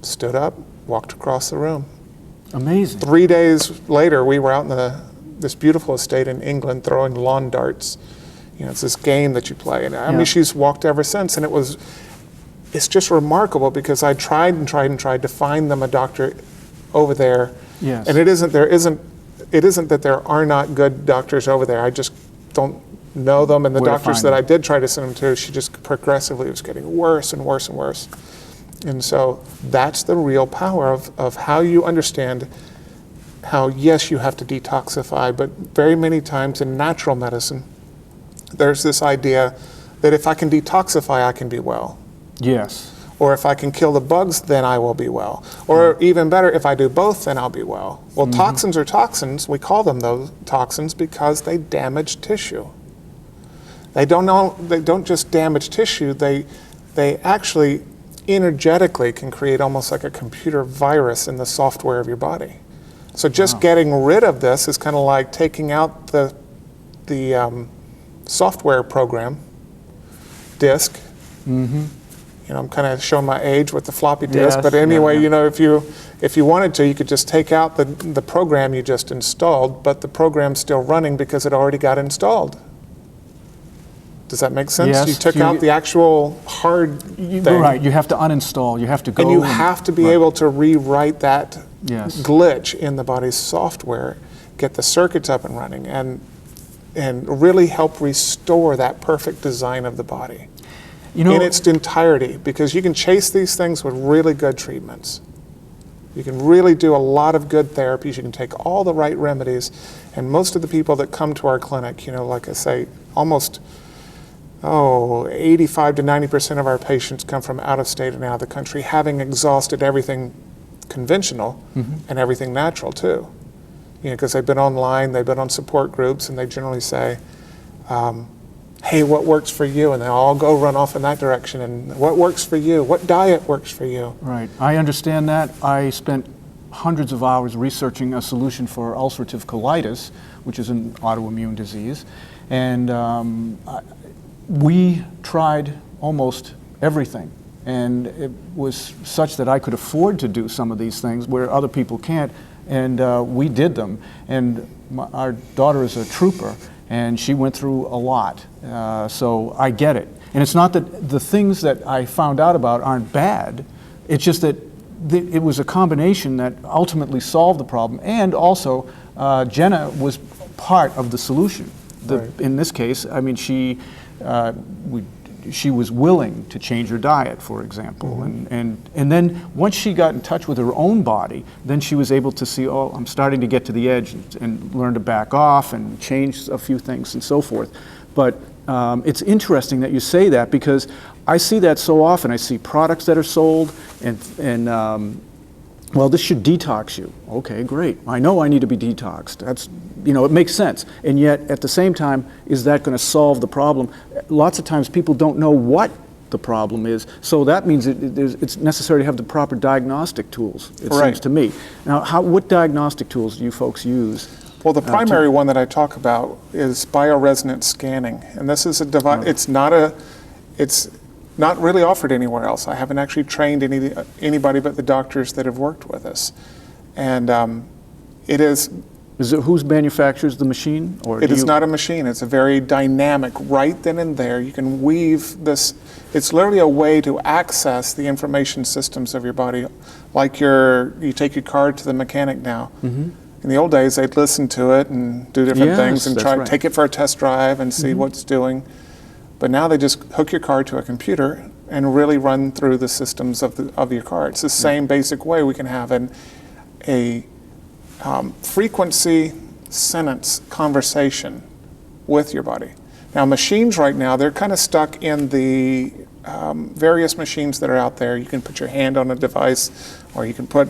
stood up, walked across the room. Amazing. 3 days later, we were out in this beautiful estate in England throwing lawn darts. You know, it's this game that you play. And I mean, she's walked ever since. And it's just remarkable because I tried and tried and tried to find them a doctor over there. Yes. And it isn't that there are not good doctors over there. I just don't know them. And the doctors that I did try to send them to, she just progressively was getting worse and worse and worse. And so that's the real power of how you understand how, yes, you have to detoxify, but very many times in natural medicine, there's this idea that if I can detoxify, I can be well. Yes. Or if I can kill the bugs, then I will be well. Or even better, if I do both, then I'll be well. Well, toxins are toxins. We call them those toxins because they damage tissue. They don't just damage tissue, they actually energetically can create almost like a computer virus in the software of your body. So just getting rid of this is kind of like taking out the software program disk. You know, I'm kind of showing my age with the floppy disk, but anyway, you know, if you wanted to, you could just take out the program you just installed, but the program's still running because it already got installed. Does that make sense? Yes. You took out the actual hard thing. Right, you have to uninstall, you have to go. And you have to be able to rewrite that Yes. glitch in the body's software, get the circuits up and running, and really help restore that perfect design of the body. You know, in its entirety, because you can chase these things with really good treatments. You can really do a lot of good therapies. You can take all the right remedies, and most of the people that come to our clinic, you know, like I say, almost 85 to 90% of our patients come from out of state and out of the country, having exhausted everything conventional and everything natural too. You know, because they've been online, they've been on support groups, and they generally say, hey, what works for you? And they all go run off in that direction. And what works for you? What diet works for you? Right. I understand that. I spent hundreds of hours researching a solution for ulcerative colitis, which is an autoimmune disease. And we tried almost everything. And it was such that I could afford to do some of these things where other people can't. And we did them. And our daughter is a trooper, and she went through a lot. So I get it. And it's not that the things that I found out about aren't bad. It's just that it was a combination that ultimately solved the problem. And also, Jenna was part of the solution. Right. In this case, I mean, she was willing to change her diet, for example. And then once she got in touch with her own body, then she was able to see, oh, I'm starting to get to the edge, and learn to back off and change a few things and so forth. But it's interesting that you say that, because I see that so often. I see products that are sold and well, this should detox you. Okay, great. I know I need to be detoxed. That's, you know, it makes sense. And yet, at the same time, is that going to solve the problem? Lots of times people don't know what the problem is, so that means it's necessary to have the proper diagnostic tools, it seems to me. Now, what diagnostic tools do you folks use? Well, the primary one that I talk about is bioresonance scanning. And this is a device, it's not really offered anywhere else. I haven't actually trained anybody but the doctors that have worked with us. And it is... Is it who manufactures the machine? Or it is not a machine. It's a very dynamic, right then and there. You can weave this. It's literally a way to access the information systems of your body. Like you take your car to the mechanic now. In the old days, they'd listen to it and do different things and try to take it for a test drive and see what it's doing. But now they just hook your car to a computer and really run through the systems of your car. It's the same basic way we can have a frequency sentence conversation with your body. Now, machines right now, they're kind of stuck in the various machines that are out there. You can put your hand on a device, or you can put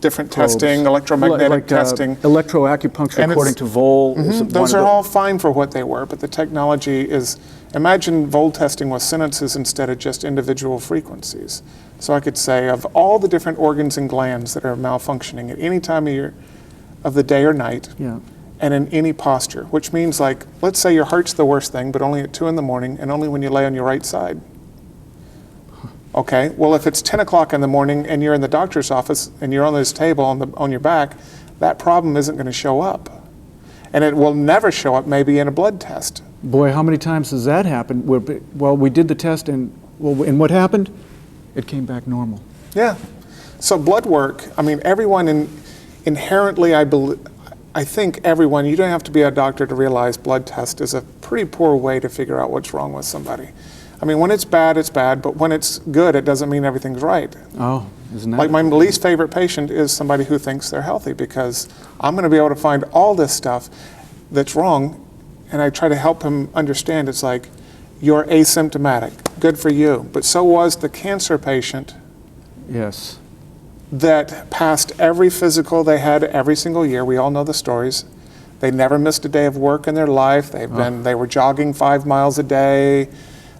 different testing, electromagnetic testing. Electroacupuncture according to Vol. Those are all fine for what they were, but the technology is, imagine Vol testing with sentences instead of just individual frequencies. So I could say, of all the different organs and glands that are malfunctioning at any time of the day or night, and in any posture, which means, like, let's say your heart's the worst thing, but only at 2 in the morning and only when you lay on your right side. Okay, well, if it's 10 o'clock in the morning and you're in the doctor's office and you're on this table on your back, that problem isn't going to show up. And it will never show up maybe in a blood test. Boy, how many times has that happened? Well, we did the test, and what happened? It came back normal. Yeah. So blood work, I mean, everyone inherently, I think everyone, you don't have to be a doctor to realize blood test is a pretty poor way to figure out what's wrong with somebody. I mean, when it's bad, but when it's good, it doesn't mean everything's right. Oh, isn't that? Like my least favorite patient is somebody who thinks they're healthy, because I'm going to be able to find all this stuff that's wrong, and I try to help him understand it's like, you're asymptomatic, good for you. But so was the cancer patient. Yes. That passed every physical they had every single year. We all know the stories. They never missed a day of work in their life. They were jogging 5 miles a day.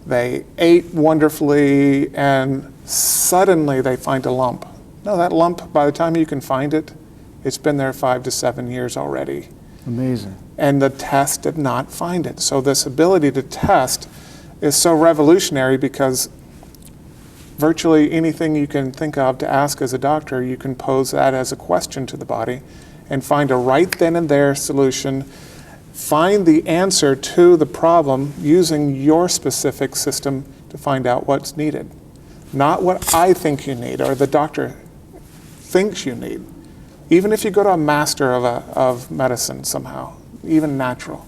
They ate wonderfully, and suddenly they find a lump. No, that lump, by the time you can find it, it's been there 5 to 7 years already. Amazing. And the test did not find it. So this ability to test is so revolutionary, because virtually anything you can think of to ask as a doctor, you can pose that as a question to the body and find a right then and there solution, find the answer to the problem using your specific system to find out what's needed. Not what I think you need or the doctor thinks you need. Even if you go to a master of medicine somehow, even natural,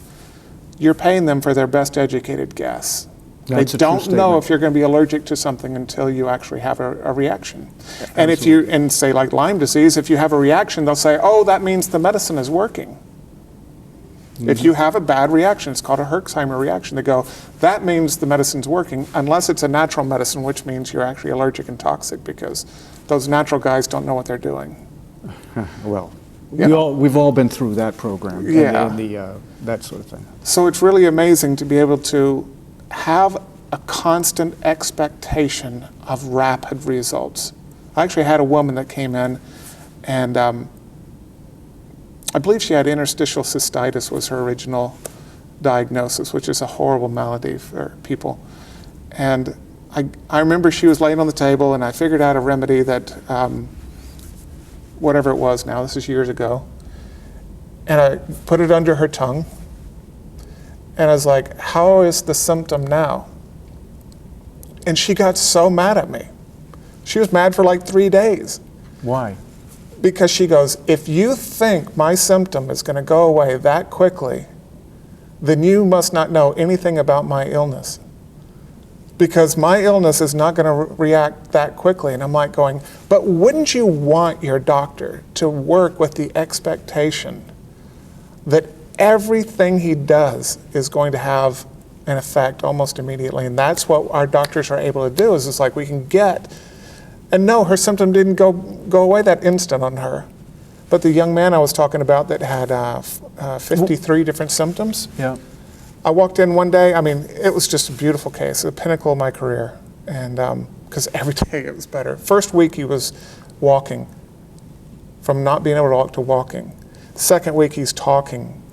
you're paying them for their best educated guess. That's they don't know if you're going to be allergic to something until you actually have a reaction. And if you, and say like Lyme disease, if you have a reaction, they'll say, oh, that means the medicine is working. Mm-hmm. If you have a bad reaction, it's called a Herxheimer reaction. They go, that means the medicine's working, unless it's a natural medicine, which means you're actually allergic and toxic, because those natural guys don't know what they're doing. Well, we've all been through that program, yeah. and that sort of thing. So it's really amazing to be able to have a constant expectation of rapid results. I actually had a woman that came in, and I believe she had interstitial cystitis was her original diagnosis, which is a horrible malady for people. And I remember she was laying on the table, and I figured out a remedy that, whatever it was now, this is years ago, and I put it under her tongue. And I was like, how is the symptom now? And she got so mad at me. She was mad for like 3 days. Why? Because she goes, if you think my symptom is going to go away that quickly, then you must not know anything about my illness. Because my illness is not going to react that quickly. And I'm like going, but wouldn't you want your doctor to work with the expectation that everything he does is going to have an effect almost immediately? And that's what our doctors are able to do, is it's like we can get, and no, her symptom didn't go away that instant on her. But the young man I was talking about that had 53 different symptoms, yeah. I walked in one day, I mean, it was just a beautiful case, the pinnacle of my career. And because every day it was better. First week he was walking, from not being able to walk to walking. Second week he's talking.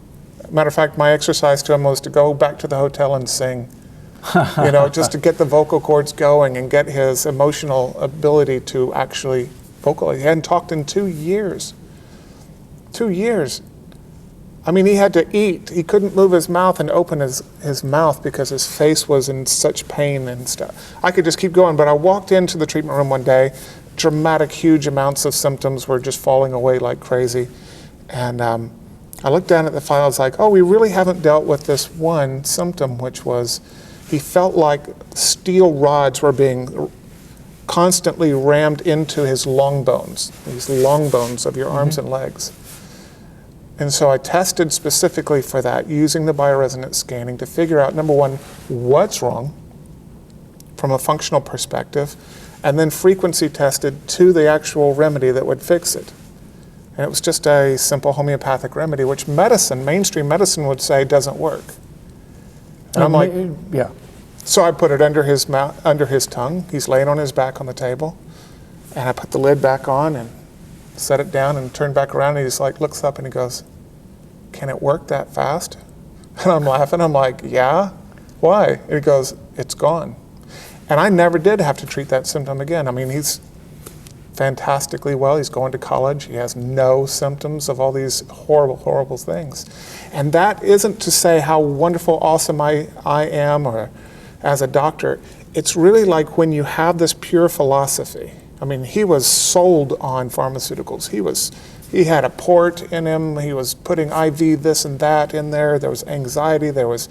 Matter of fact, my exercise to him was to go back to the hotel and sing, just to get the vocal cords going and get his emotional ability to actually vocalize. He hadn't talked in 2 years. 2 years. I mean, he had to eat. He couldn't move his mouth and open his mouth because his face was in such pain and stuff. I could just keep going, but I walked into the treatment room one day, dramatic, huge amounts of symptoms were just falling away like crazy. And I looked down at the file, I was like, oh, we really haven't dealt with this one symptom, which was he felt like steel rods were being constantly rammed into his long bones, these long bones of your arms and legs. And so I tested specifically for that using the bioresonance scanning to figure out, number one, what's wrong from a functional perspective, and then frequency tested to the actual remedy that would fix it. And it was just a simple homeopathic remedy, which mainstream medicine would say doesn't work. And I'm like, yeah. So I put it under his mouth, under his tongue. He's laying on his back on the table. And I put the lid back on and set it down and turned back around, and he just like looks up and he goes, can it work that fast? And I'm laughing, I'm like, yeah, why? And he goes, it's gone. And I never did have to treat that symptom again. I mean, he's fantastically well. He's going to college. He has no symptoms of all these horrible, horrible things. And that isn't to say how wonderful, awesome I am or as a doctor. It's really like when you have this pure philosophy. I mean, he was sold on pharmaceuticals. He had a port in him. He was putting IV this and that in there. There was anxiety. There was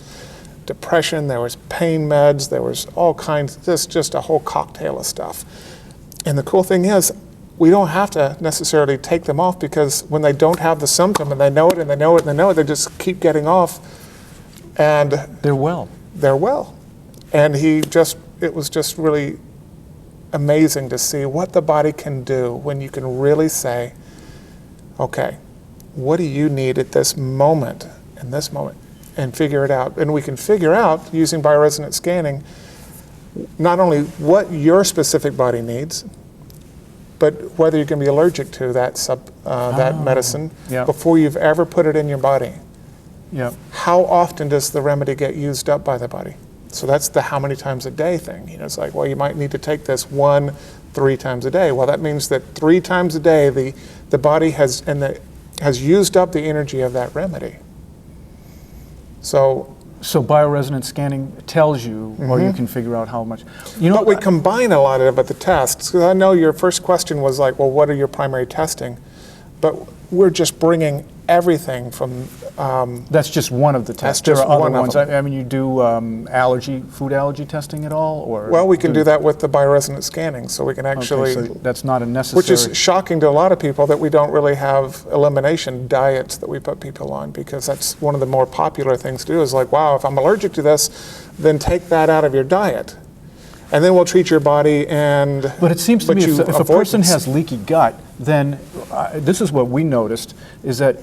depression. There was pain meds. There was all kinds, just a whole cocktail of stuff. And the cool thing is, we don't have to necessarily take them off, because when they don't have the symptom and they know it and they know it and they know it, they just keep getting off, and they're well. They're well. And it was just really amazing to see what the body can do when you can really say, okay, what do you need at this moment, in this moment, and figure it out. And we can figure out, using bioresonance scanning, not only what your specific body needs, but whether you can be allergic to that medicine before you've ever put it in your body. Yep. How often does the remedy get used up by the body? So that's the how many times a day thing. You know, it's like, well, you might need to take this 3 times a day. Well, that means that 3 times a day the body has used up the energy of that remedy. So bioresonance scanning tells you, or you can figure out how much. But we combine a lot of the tests. Because I know your first question was like, well, what are your primary testing? But we're just bringing everything from. That's just one of the tests. That's just there are one other of ones. them. I mean, you do food allergy testing at all, or? Well, we can do that with the bioresonance scanning, so we can actually. Okay, so that's not a necessary. Which is shocking to a lot of people, that we don't really have elimination diets that we put people on, because that's one of the more popular things to do. Is like, wow, if I'm allergic to this, then take that out of your diet, and then we'll treat your body. But it seems to me if a person has leaky gut, then this is what we noticed, is that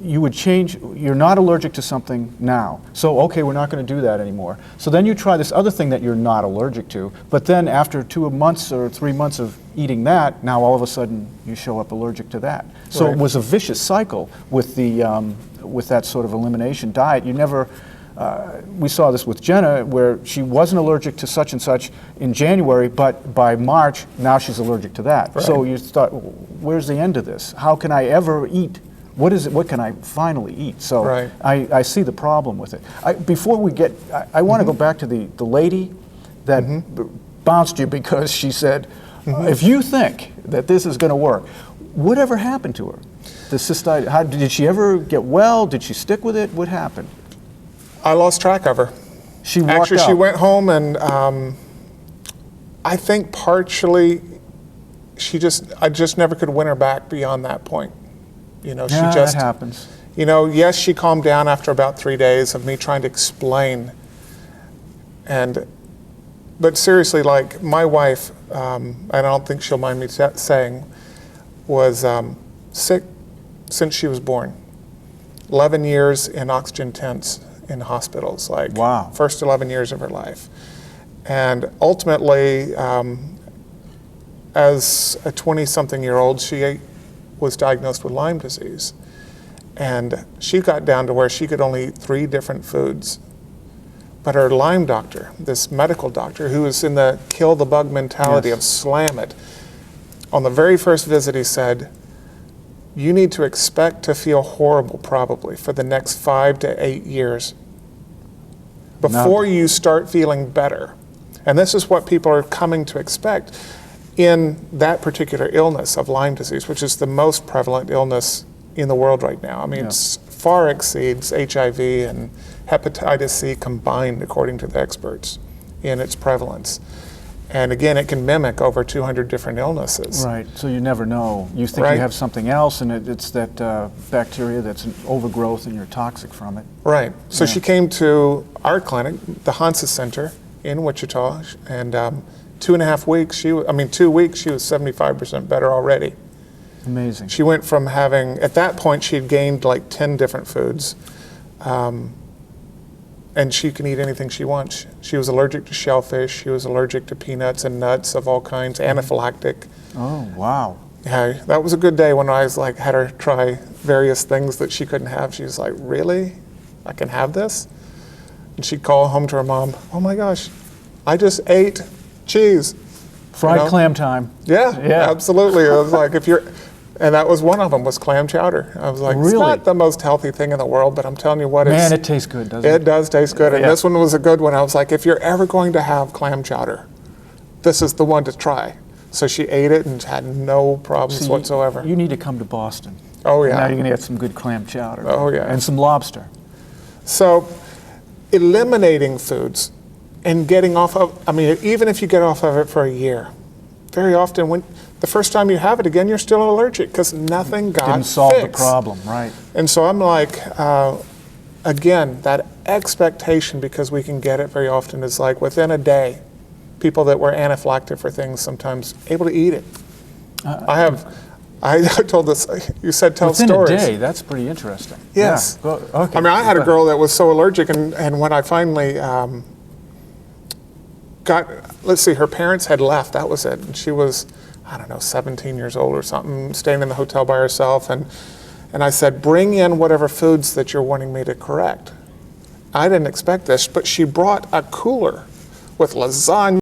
you would change, you're not allergic to something now. So, okay, we're not going to do that anymore. So then you try this other thing that you're not allergic to, but then after 2 months or 3 months of eating that, now all of a sudden you show up allergic to that. So It was a vicious cycle with with that sort of elimination diet. You never... we saw this with Jenna, where she wasn't allergic to such and such in January, but by March, now she's allergic to that. Right. So you thought, where's the end of this? How can I ever eat? What can I finally eat? So Right. I see the problem with it. Before we get, I want to go back to the lady that bounced you because she said, if you think that this is going to work, whatever happened to her? The cystitis, did she ever get well? Did she stick with it? What happened? I lost track of her. She walked Actually, out. she went home, and I think partially I just never could win her back beyond that point. You know, Yeah, she just that happens. You know, yes, she calmed down after about 3 days of me trying to explain. But seriously, like my wife, and I don't think she'll mind me saying, was sick since she was born. 11 years in oxygen tents in hospitals, like Wow. first 11 years of her life. And ultimately, as a 20-something-year-old, she was diagnosed with Lyme disease. And she got down to where she could only eat 3 different foods. But her Lyme doctor, this medical doctor, who was in the kill the bug mentality Yes. of slam it, on the very first visit he said, you need to expect to feel horrible probably for the next 5 to 8 years before you start feeling better. And this is what people are coming to expect in that particular illness of Lyme disease, which is the most prevalent illness in the world right now. I mean, it far exceeds HIV and hepatitis C combined, according to the experts, in its prevalence. And again, it can mimic over 200 different illnesses. Right, so you never know. You think you have something else, and it's that bacteria that's an overgrowth, and you're toxic from it. Right. So she came to our clinic, the Hansa Center in Wichita, and 2.5 weeks, 2 weeks, she was 75% better already. Amazing. She went from having, at that point, she had gained like 10 different foods. And she can eat anything she wants. She was allergic to shellfish. She was allergic to peanuts and nuts of all kinds, anaphylactic. Oh, wow. Yeah, that was a good day when I was like, had her try various things that she couldn't have. She was like, really? I can have this? And she'd call home to her mom, oh my gosh, I just ate cheese. Fried know? clam time. Yeah, Yeah. absolutely. It was like, if you're, and that was one of them, was clam chowder. I was like, it's Really? not the most healthy thing in the world, but I'm telling you what, Man, it tastes good, doesn't it? it does taste good. And Yeah. this one was a good one. I was like, if you're ever going to have clam chowder, this is the one to try. So she ate it and had no problems See, whatsoever. You need to come to Boston. Oh, yeah. Now you're going to get some good clam chowder. Oh, yeah. And some lobster. So eliminating foods and getting off of, I mean, even if you get off of it for a year, very often when the first time you have it again, you're still allergic because nothing got Didn't solve fixed. the problem, right? And so I'm like, again, that expectation, because we can get it very often, is like within a day, people that were anaphylactic for things sometimes able to eat it. I told this, you said tell Within stories. a day, that's pretty interesting. Yes. Yeah. Okay. I mean, I had a girl that was so allergic, and when I finally got, let's see, her parents had left, that was it. And she was, I don't know, 17 years old or something, staying in the hotel by herself. And I said, bring in whatever foods that you're wanting me to correct. I didn't expect this, but she brought a cooler with lasagna